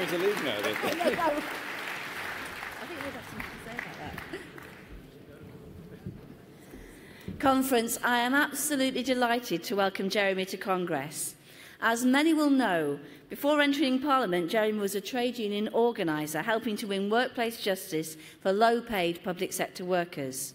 going to leave now? No. I think we'll have something to say about that. Conference, I am absolutely delighted to welcome Jeremy to Congress. As many will know, before entering Parliament, Jeremy was a trade union organiser, helping to win workplace justice for low-paid public sector workers.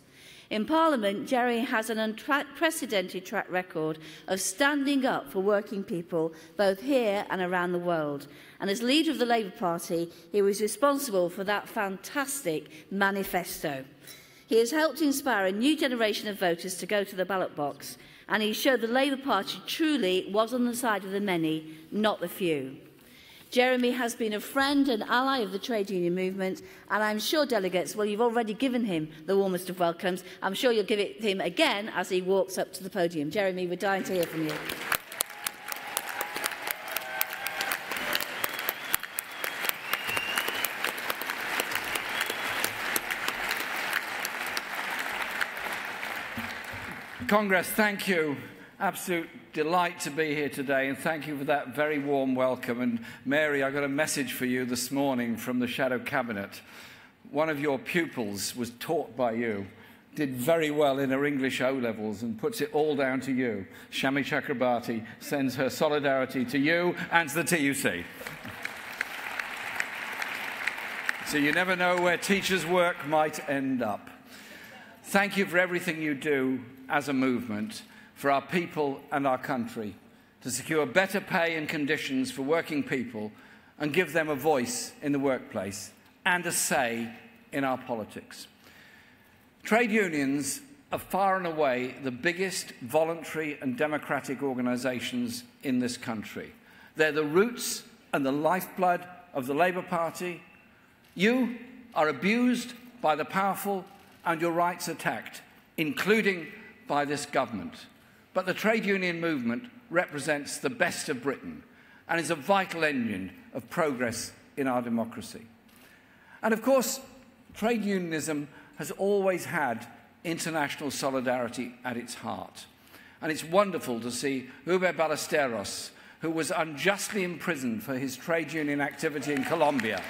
In Parliament, Jeremy has an unprecedented track record of standing up for working people, both here and around the world. And as leader of the Labour Party, he was responsible for that fantastic manifesto. He has helped inspire a new generation of voters to go to the ballot box, and he showed the Labour Party truly was on the side of the many, not the few. Jeremy has been a friend and ally of the trade union movement, and I'm sure delegates, well, you've already given him the warmest of welcomes. I'm sure you'll give it to him again as he walks up to the podium. Jeremy, we're dying to hear from you. Congress, thank you. Absolute delight to be here today, and thank you for that very warm welcome. And Mary, I got a message for you this morning from the Shadow Cabinet. One of your pupils was taught by you, did very well in her English O-levels, and puts it all down to you. Shami Chakrabarti sends her solidarity to you and to the TUC. So you never know where teachers' work might end up. Thank you for everything you do as a movement for our people and our country, to secure better pay and conditions for working people and give them a voice in the workplace and a say in our politics. Trade unions are far and away the biggest voluntary and democratic organisations in this country. They're the roots and the lifeblood of the Labour Party. You are abused by the powerful and your rights attacked, including by this government. But the trade union movement represents the best of Britain and is a vital engine of progress in our democracy. And of course, trade unionism has always had international solidarity at its heart. And it's wonderful to see Ube Ballesteros, who was unjustly imprisoned for his trade union activity in Colombia,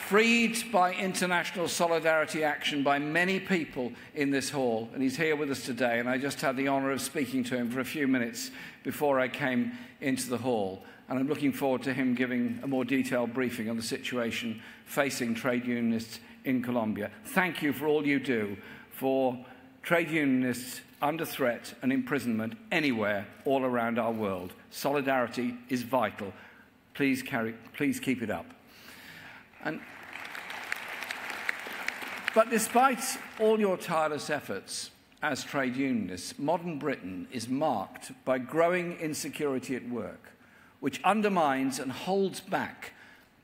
freed by international solidarity action by many people in this hall, and he's here with us today, and I just had the honour of speaking to him for a few minutes before I came into the hall, and I'm looking forward to him giving a more detailed briefing on the situation facing trade unionists in Colombia. Thank you for all you do for trade unionists under threat and imprisonment anywhere all around our world. Solidarity is vital. Please keep it up. But despite all your tireless efforts as trade unionists, modern Britain is marked by growing insecurity at work, which undermines and holds back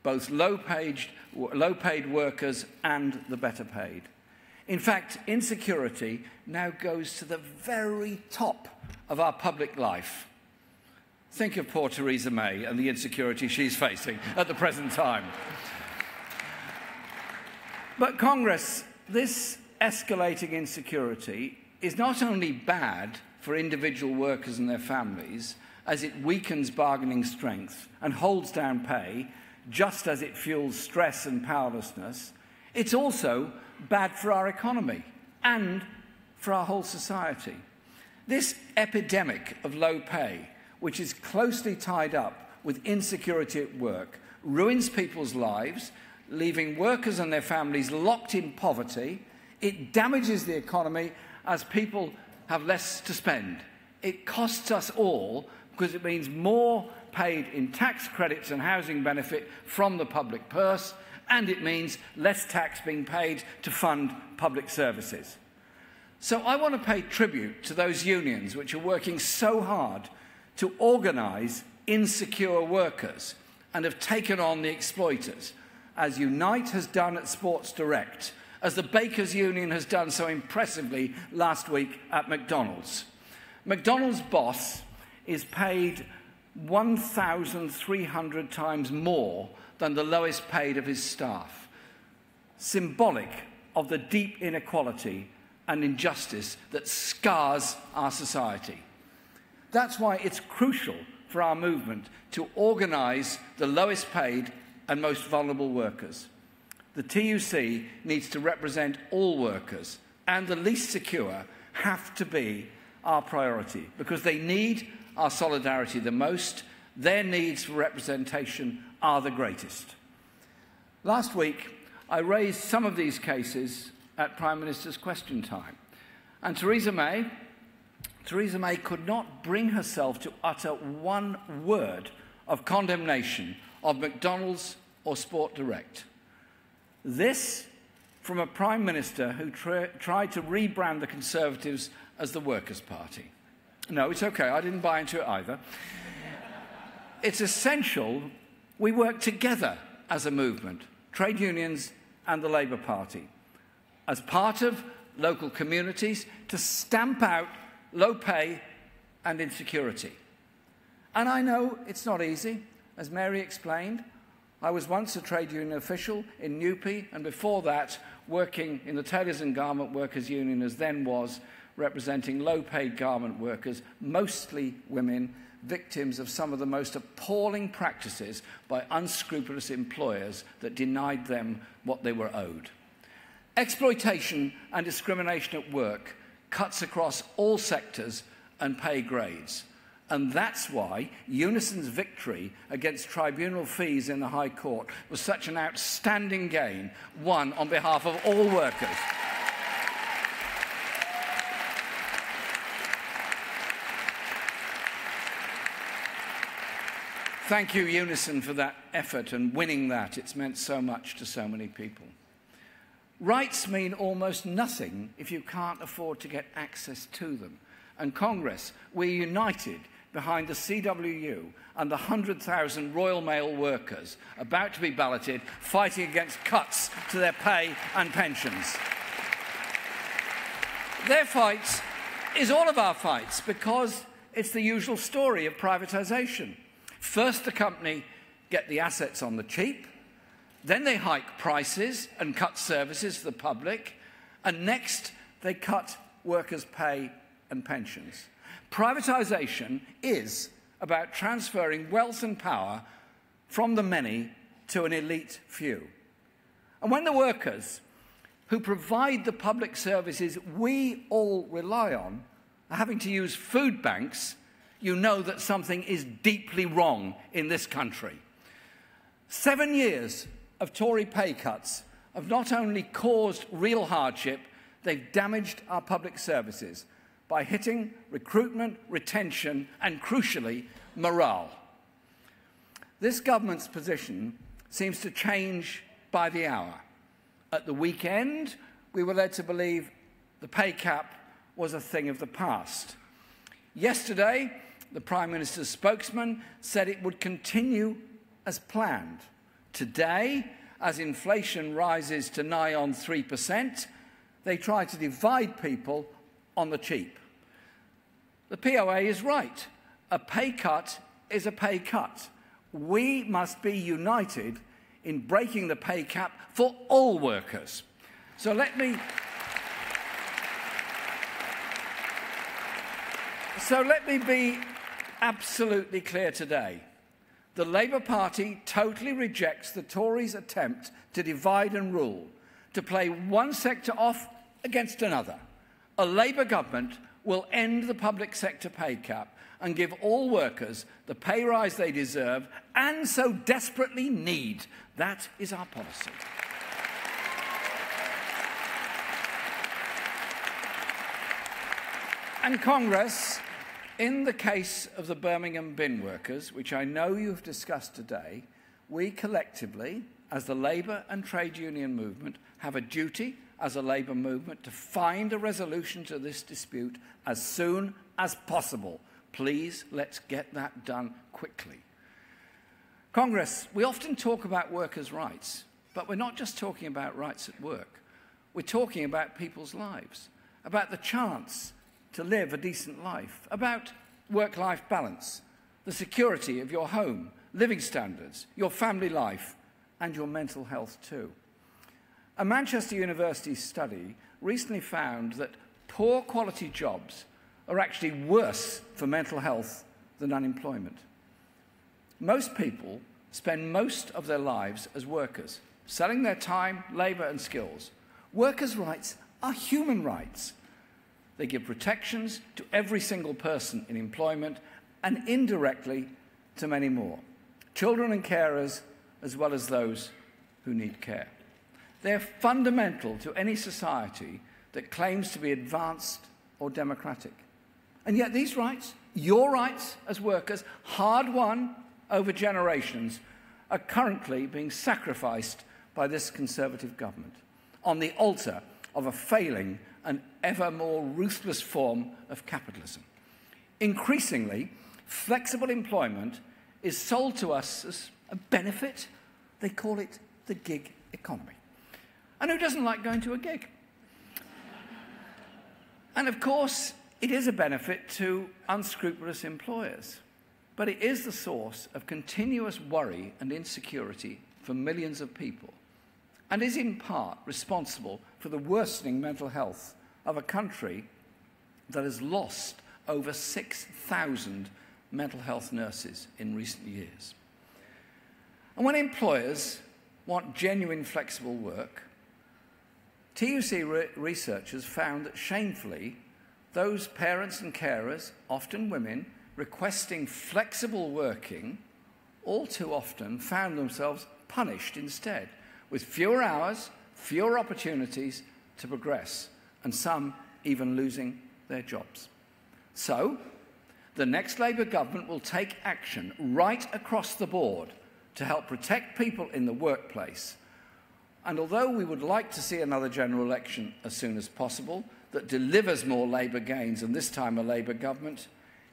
both low-paid workers and the better paid. In fact, insecurity now goes to the very top of our public life. Think of poor Theresa May and the insecurity she's facing at the present time. But Congress, this escalating insecurity is not only bad for individual workers and their families, as it weakens bargaining strength and holds down pay, just as it fuels stress and powerlessness, it's also bad for our economy and for our whole society. This epidemic of low pay, which is closely tied up with insecurity at work, ruins people's lives, leaving workers and their families locked in poverty. It damages the economy as people have less to spend. It costs us all because it means more paid in tax credits and housing benefit from the public purse, and it means less tax being paid to fund public services. So I want to pay tribute to those unions which are working so hard to organise insecure workers and have taken on the exploiters, as Unite has done at Sports Direct, as the Bakers Union has done so impressively last week at McDonald's. McDonald's boss is paid 1,300 times more than the lowest paid of his staff, symbolic of the deep inequality and injustice that scars our society. That's why it's crucial for our movement to organise the lowest paid and most vulnerable workers. The TUC needs to represent all workers, and the least secure have to be our priority because they need our solidarity the most. Their needs for representation are the greatest. Last week, I raised some of these cases at Prime Minister's Question Time, and Theresa May could not bring herself to utter one word of condemnation of McDonald's or Sport Direct. This from a Prime Minister who tried to rebrand the Conservatives as the Workers' Party. No, it's okay, I didn't buy into it either. It's essential we work together as a movement, trade unions and the Labour Party, as part of local communities to stamp out low pay and insecurity. And I know it's not easy. As Mary explained, I was once a trade union official in Newpie, and before that, working in the Tailors and Garment Workers Union, as then was, representing low-paid garment workers, mostly women, victims of some of the most appalling practices by unscrupulous employers that denied them what they were owed. Exploitation and discrimination at work cuts across all sectors and pay grades. And that's why Unison's victory against tribunal fees in the High Court was such an outstanding gain, won on behalf of all workers. Thank you, Unison, for that effort and winning that. It's meant so much to so many people. Rights mean almost nothing if you can't afford to get access to them. And Congress, we're united behind the CWU and the 100,000 Royal Mail workers about to be balloted, fighting against cuts to their pay and pensions. Their fight is all of our fights because it's the usual story of privatisation. First, the company get the assets on the cheap, then they hike prices and cut services to the public, and next they cut workers' pay and pensions. Privatisation is about transferring wealth and power from the many to an elite few. And when the workers who provide the public services we all rely on are having to use food banks, you know that something is deeply wrong in this country. 7 years of Tory pay cuts have not only caused real hardship, they've damaged our public services by hitting recruitment, retention, and crucially, morale. This government's position seems to change by the hour. At the weekend, we were led to believe the pay cap was a thing of the past. Yesterday, the Prime Minister's spokesman said it would continue as planned. Today, as inflation rises to nigh on 3%, they try to divide people on the cheap. The POA is right. A pay cut is a pay cut. We must be united in breaking the pay cap for all workers. So let me be absolutely clear today. The Labour Party totally rejects the Tories' attempt to divide and rule, to play one sector off against another. A Labour government will end the public sector pay cap and give all workers the pay rise they deserve and so desperately need. That is our policy. And Congress, in the case of the Birmingham bin workers, which I know you've discussed today, we collectively, as the Labour and trade union movement, have a duty as a Labour movement to find a resolution to this dispute as soon as possible. Please, let's get that done quickly. Congress, we often talk about workers' rights, but we're not just talking about rights at work. We're talking about people's lives, about the chance to live a decent life, about work-life balance, the security of your home, living standards, your family life, and your mental health too. A Manchester University study recently found that poor quality jobs are actually worse for mental health than unemployment. Most people spend most of their lives as workers, selling their time, labour and skills. Workers' rights are human rights. They give protections to every single person in employment and indirectly to many more, children and carers as well as those who need care. They're fundamental to any society that claims to be advanced or democratic. And yet these rights, your rights as workers, hard-won over generations, are currently being sacrificed by this Conservative government on the altar of a failing and ever more ruthless form of capitalism. Increasingly, flexible employment is sold to us as a benefit. They call it the gig economy. And who doesn't like going to a gig? And of course, it is a benefit to unscrupulous employers, but it is the source of continuous worry and insecurity for millions of people, and is in part responsible for the worsening mental health of a country that has lost over 6,000 mental health nurses in recent years. And when employers want genuine flexible work, TUC researchers found that shamefully, those parents and carers, often women, requesting flexible working all too often found themselves punished instead, with fewer hours, fewer opportunities to progress, and some even losing their jobs. So, the next Labour government will take action right across the board to help protect people in the workplace. And although we would like to see another general election as soon as possible that delivers more Labour gains and this time a Labour government,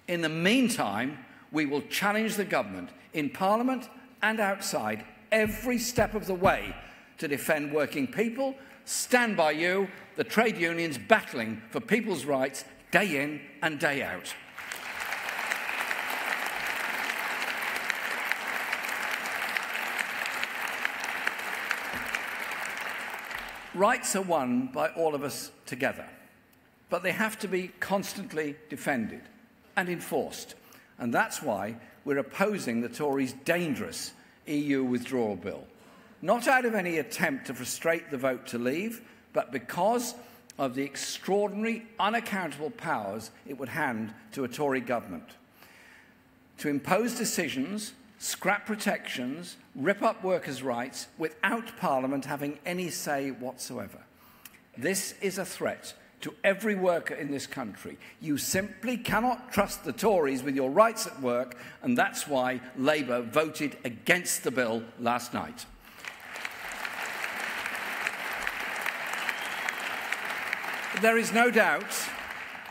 in the meantime, we will challenge the government in Parliament and outside every step of the way to defend working people, stand by you, the trade unions battling for people's rights day in and day out. Rights are won by all of us together, but they have to be constantly defended and enforced. And that's why we're opposing the Tories' dangerous EU withdrawal bill, not out of any attempt to frustrate the vote to leave, but because of the extraordinary, unaccountable powers it would hand to a Tory government to impose decisions, scrap protections, rip up workers' rights without Parliament having any say whatsoever. This is a threat to every worker in this country. You simply cannot trust the Tories with your rights at work, and that's why Labour voted against the bill last night. There is no doubt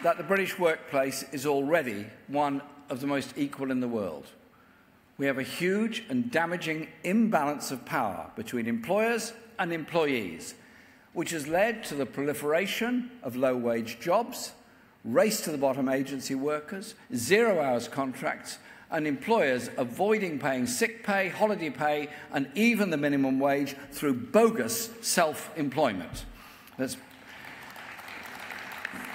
that the British workplace is already one of the most equal in the world. We have a huge and damaging imbalance of power between employers and employees, which has led to the proliferation of low-wage jobs, race-to-the-bottom agency workers, zero-hours contracts, and employers avoiding paying sick pay, holiday pay, and even the minimum wage through bogus self-employment.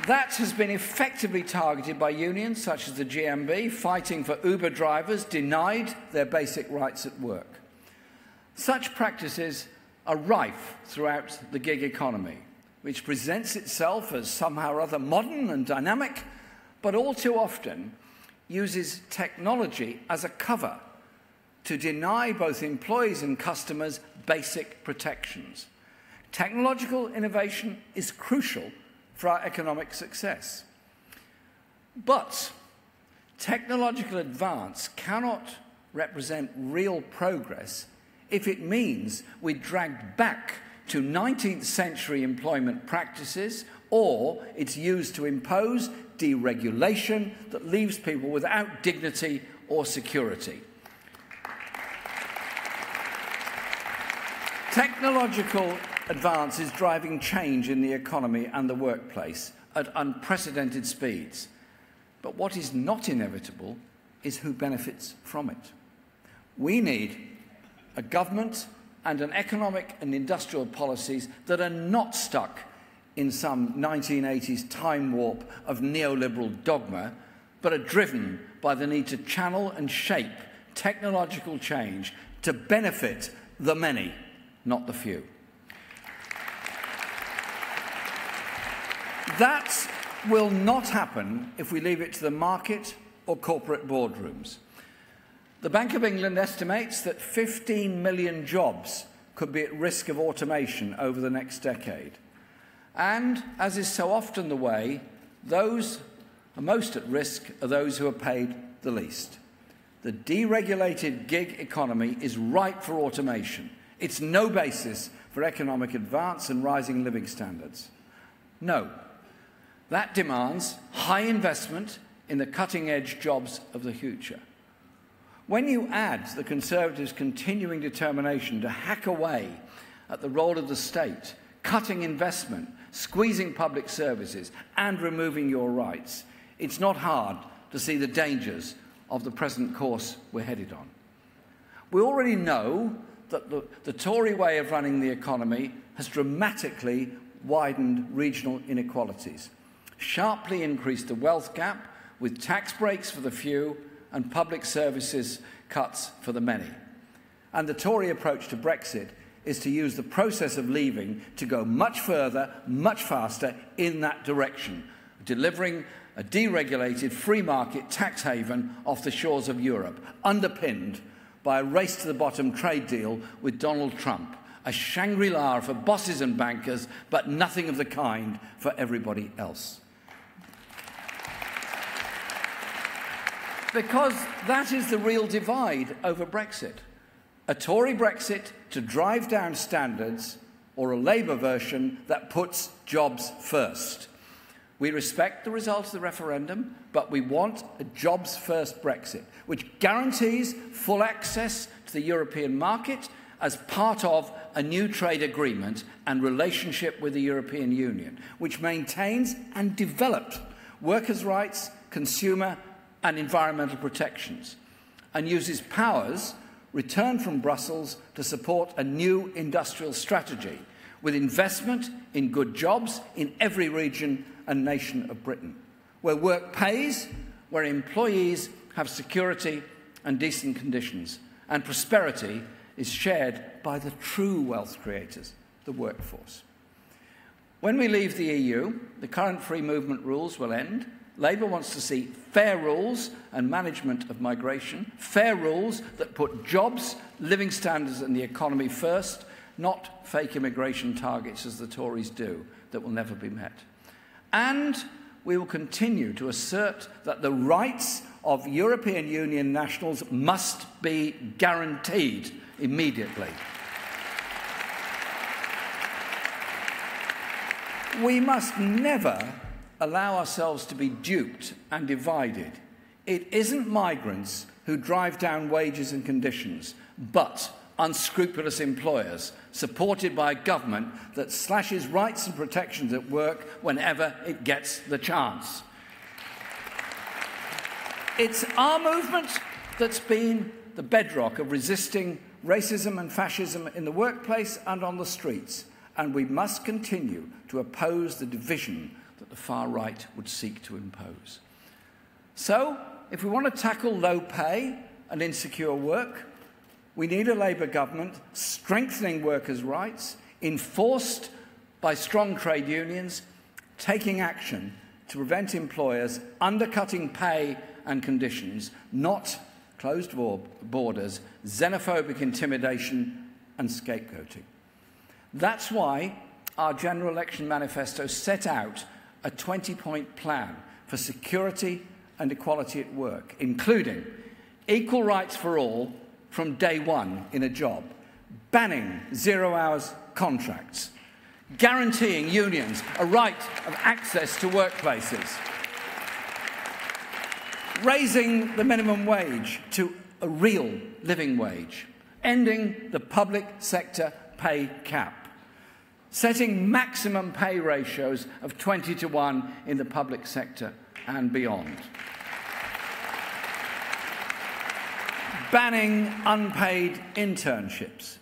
That has been effectively targeted by unions such as the GMB, fighting for Uber drivers denied their basic rights at work. Such practices are rife throughout the gig economy, which presents itself as somehow or other modern and dynamic, but all too often uses technology as a cover to deny both employees and customers basic protections. Technological innovation is crucial for our economic success. But technological advance cannot represent real progress if it means we dragged back to 19th century employment practices, or it's used to impose deregulation that leaves people without dignity or security. Technological advance is driving change in the economy and the workplace at unprecedented speeds. But what is not inevitable is who benefits from it. We need a government and an economic and industrial policies that are not stuck in some 1980s time warp of neoliberal dogma, but are driven by the need to channel and shape technological change to benefit the many, not the few. That will not happen if we leave it to the market or corporate boardrooms. The Bank of England estimates that 15 million jobs could be at risk of automation over the next decade. And, as is so often the way, those most at risk are those who are paid the least. The deregulated gig economy is ripe for automation. It's no basis for economic advance and rising living standards. No. That demands high investment in the cutting-edge jobs of the future. When you add the Conservatives' continuing determination to hack away at the role of the state, cutting investment, squeezing public services, and removing your rights, it's not hard to see the dangers of the present course we're headed on. We already know that the Tory way of running the economy has dramatically widened regional inequalities, sharply increased the wealth gap with tax breaks for the few and public services cuts for the many. And the Tory approach to Brexit is to use the process of leaving to go much further, much faster in that direction, delivering a deregulated free market tax haven off the shores of Europe, underpinned by a race-to-the-bottom trade deal with Donald Trump, a Shangri-La for bosses and bankers, but nothing of the kind for everybody else. Because that is the real divide over Brexit. A Tory Brexit to drive down standards, or a Labour version that puts jobs first. We respect the result of the referendum, but we want a jobs-first Brexit, which guarantees full access to the European market as part of a new trade agreement and relationship with the European Union, which maintains and develops workers' rights, consumer and environmental protections, and uses powers returned from Brussels to support a new industrial strategy with investment in good jobs in every region and nation of Britain, where work pays, where employees have security and decent conditions, and prosperity is shared by the true wealth creators, the workforce. When we leave the EU, the current free movement rules will end. Labour wants to see fair rules and management of migration, fair rules that put jobs, living standards and the economy first, not fake immigration targets as the Tories do, that will never be met. And we will continue to assert that the rights of European Union nationals must be guaranteed immediately. We must never allow ourselves to be duped and divided. It isn't migrants who drive down wages and conditions, but unscrupulous employers supported by a government that slashes rights and protections at work whenever it gets the chance. It's our movement that's been the bedrock of resisting racism and fascism in the workplace and on the streets, and we must continue to oppose the division that the far right would seek to impose. So, if we want to tackle low pay and insecure work, we need a Labour government strengthening workers' rights, enforced by strong trade unions, taking action to prevent employers undercutting pay and conditions, not closed borders, xenophobic intimidation and scapegoating. That's why our General Election Manifesto set out a 20-point plan for security and equality at work, including equal rights for all from day one in a job, banning zero-hours contracts, guaranteeing unions a right of access to workplaces, raising the minimum wage to a real living wage, ending the public sector pay cap, setting maximum pay ratios of 20-1 in the public sector and beyond, banning unpaid internships,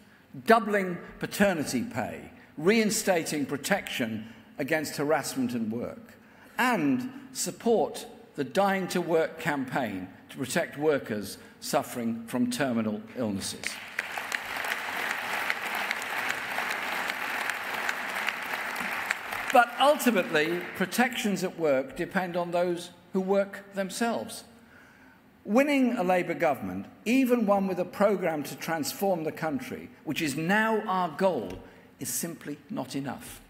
doubling paternity pay, reinstating protection against harassment at work, and support the Dying to Work campaign to protect workers suffering from terminal illnesses. But ultimately, protections at work depend on those who work themselves. Winning a Labour government, even one with a programme to transform the country, which is now our goal, is simply not enough.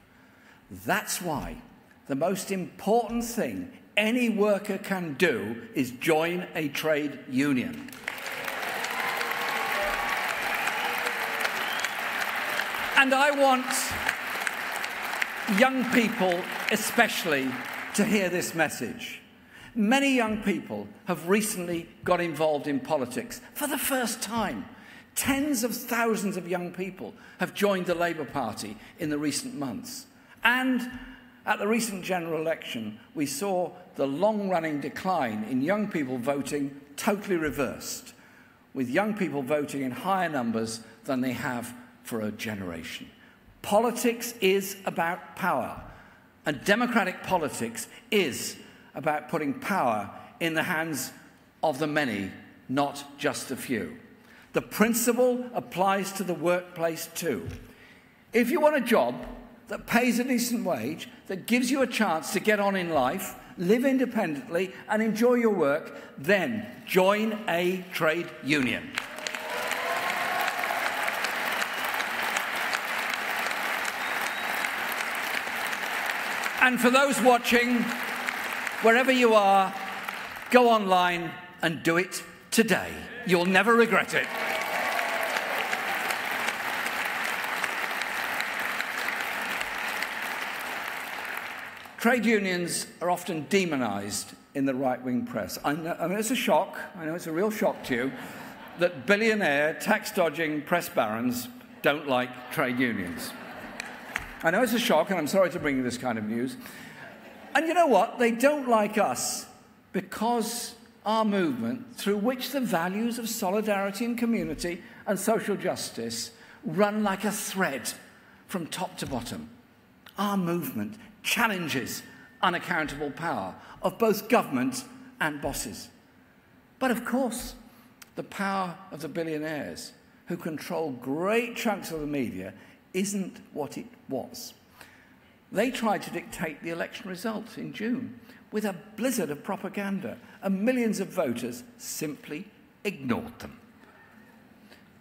That's why the most important thing any worker can do is join a trade union. And I want young people especially to hear this message. Many young people have recently got involved in politics for the first time. Tens of thousands of young people have joined the Labour Party in the recent months. And at the recent general election, we saw the long-running decline in young people voting totally reversed, with young people voting in higher numbers than they have for a generation. Politics is about power, and democratic politics is about putting power in the hands of the many, not just a few. The principle applies to the workplace too. If you want a job that pays a decent wage, that gives you a chance to get on in life, live independently and enjoy your work, then join a trade union. And for those watching, wherever you are, go online and do it today. You'll never regret it. Trade unions are often demonised in the right-wing press. I know it's a shock, I know it's a real shock to you, that billionaire, tax-dodging press barons don't like trade unions. I know it's a shock, and I'm sorry to bring you this kind of news. And you know what? They don't like us because our movement, through which the values of solidarity and community and social justice run like a thread from top to bottom. Our movement challenges unaccountable power of both government and bosses. But of course, the power of the billionaires who control great chunks of the media isn't what it was. They tried to dictate the election results in June with a blizzard of propaganda, and millions of voters simply ignored them.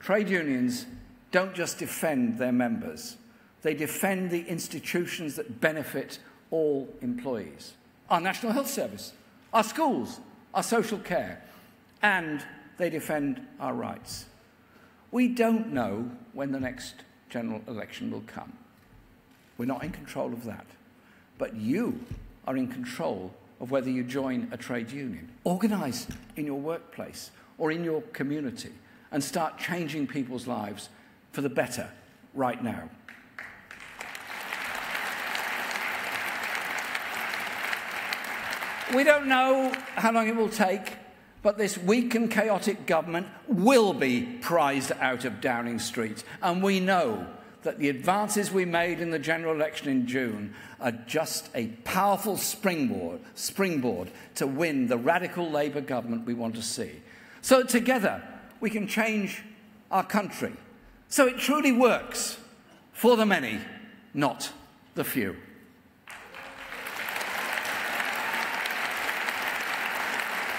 Trade unions don't just defend their members, they defend the institutions that benefit all employees. Our National Health Service, our schools, our social care, and they defend our rights. We don't know when the next general election will come. We're not in control of that. But you are in control of whether you join a trade union. Organise in your workplace or in your community and start changing people's lives for the better right now. We don't know how long it will take, but this weak and chaotic government will be prized out of Downing Street. And we know that the advances we made in the general election in June are just a powerful springboard to win the radical Labour government we want to see. So together we can change our country so it truly works for the many, not the few.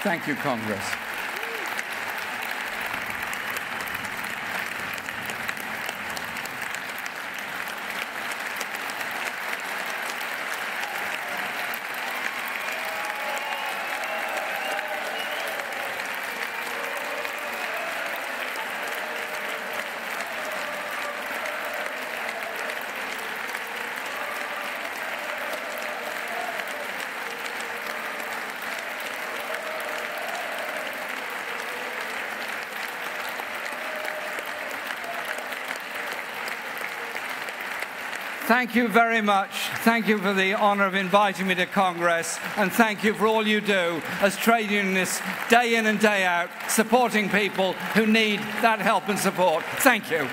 Thank you, Congress. Thank you very much. Thank you for the honour of inviting me to Congress, and thank you for all you do as trade unionists, day in and day out, supporting people who need that help and support. Thank you.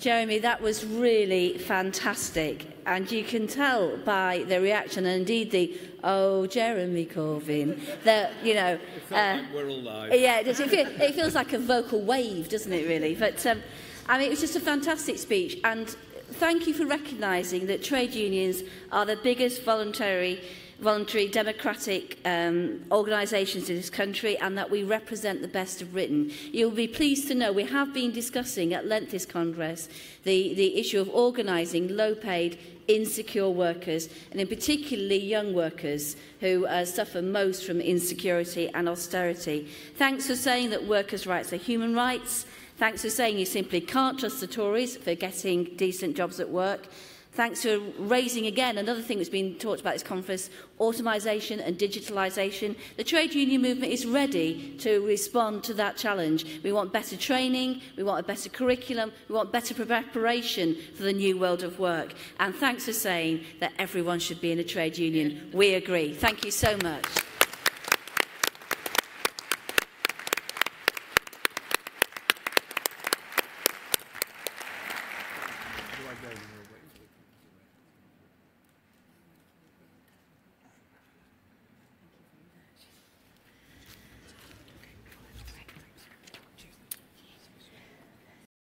Jeremy, that was really fantastic. And you can tell by the reaction, and indeed the, oh, Jeremy Corbyn, that, you know... It felt like we're alive. Yeah, it feels like a vocal wave, doesn't it, really? But, I mean, it was just a fantastic speech. And thank you for recognising that trade unions are the biggest voluntary democratic organisations in this country, and that we represent the best of Britain. You'll be pleased to know we have been discussing at length this Congress the issue of organising low-paid, insecure workers, and in particularly young workers who suffer most from insecurity and austerity. Thanks for saying that workers' rights are human rights. Thanks for saying you simply can't trust the Tories for getting decent jobs at work. Thanks for raising again another thing that's been talked about this conference, automisation and digitalisation. The trade union movement is ready to respond to that challenge. We want better training, we want a better curriculum, we want better preparation for the new world of work. And thanks for saying that everyone should be in a trade union. We agree. Thank you so much.